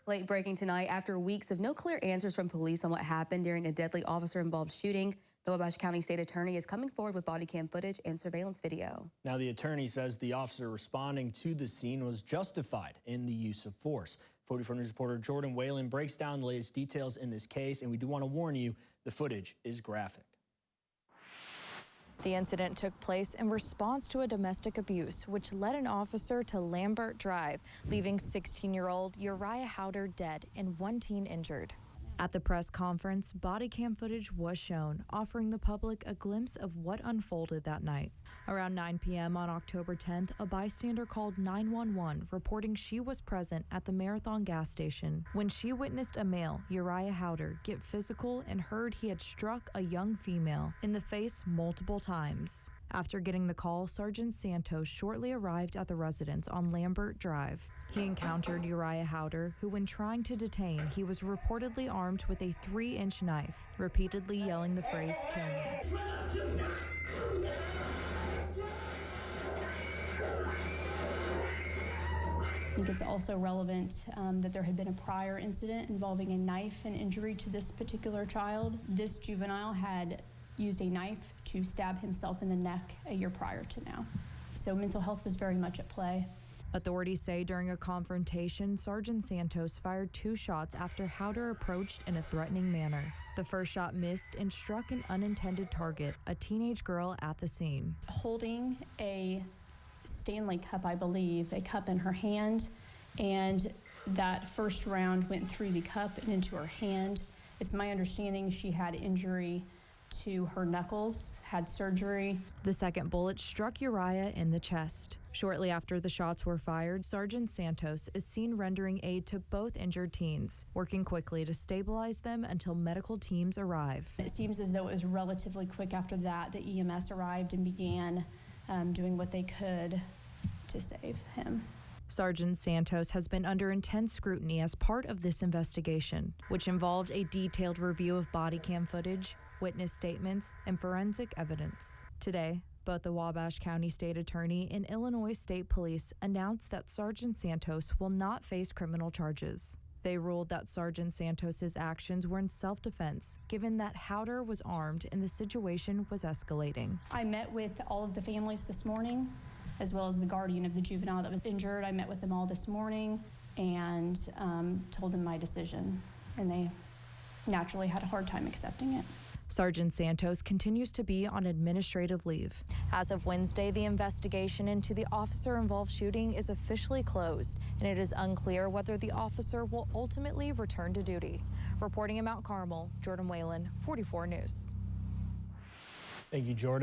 Late breaking tonight, after weeks of no clear answers from police on what happened during a deadly officer-involved shooting, the Wabash County State Attorney is coming forward with body cam footage and surveillance video. Now, the attorney says the officer responding to the scene was justified in the use of force. 44 News reporter Jordan Whalen breaks down the latest details in this case, and we do want to warn you, the footage is graphic. The incident took place in response to a domestic abuse, which led an officer to Lambert Drive, leaving 16-year-old Uriah Howder dead and one teen injured. At the press conference, body cam footage was shown, offering the public a glimpse of what unfolded that night. Around 9 p.m. on October 10th, a bystander called 911, reporting she was present at the Marathon gas station when she witnessed a male, Uriah Howder, get physical and heard he had struck a young female in the face multiple times. After getting the call, Sergeant Santos shortly arrived at the residence on Lambert Drive. He encountered Uriah Howder, who, when trying to detain, he was reportedly armed with a 3-inch knife, repeatedly yelling the phrase, "Kill me." I think it's also relevant that there had been a prior incident involving a knife and injury to this particular child. This juvenile had used a knife to stab himself in the neck a year prior to now. So mental health was very much at play. Authorities say during a confrontation, Sergeant Santos fired 2 shots after Howder approached in a threatening manner. The first shot missed and struck an unintended target, a teenage girl at the scene. Holding a Stanley cup, I believe, a cup in her hand, and that first round went through the cup and into her hand. It's my understanding she had injury to her knuckles, had surgery. The second bullet struck Uriah in the chest. Shortly after the shots were fired, Sergeant Santos is seen rendering aid to both injured teens, working quickly to stabilize them until medical teams arrive. It seems as though it was relatively quick after that EMS arrived and began doing what they could to save him. Sergeant Santos has been under intense scrutiny as part of this investigation, which involved a detailed review of body cam footage, witness statements, and forensic evidence. Today, both the Wabash County State Attorney and Illinois State Police announced that Sergeant Santos will not face criminal charges. They ruled that Sergeant Santos's actions were in self-defense, given that Howder was armed and the situation was escalating. I met with all of the families this morning, as well as the guardian of the juvenile that was injured. I met with them all this morning and told them my decision, and they naturally had a hard time accepting it. Sergeant Santos continues to be on administrative leave. As of Wednesday, the investigation into the officer-involved shooting is officially closed, and it is unclear whether the officer will ultimately return to duty. Reporting in Mount Carmel, Jordan Whalen, 44 News. Thank you, Jordan.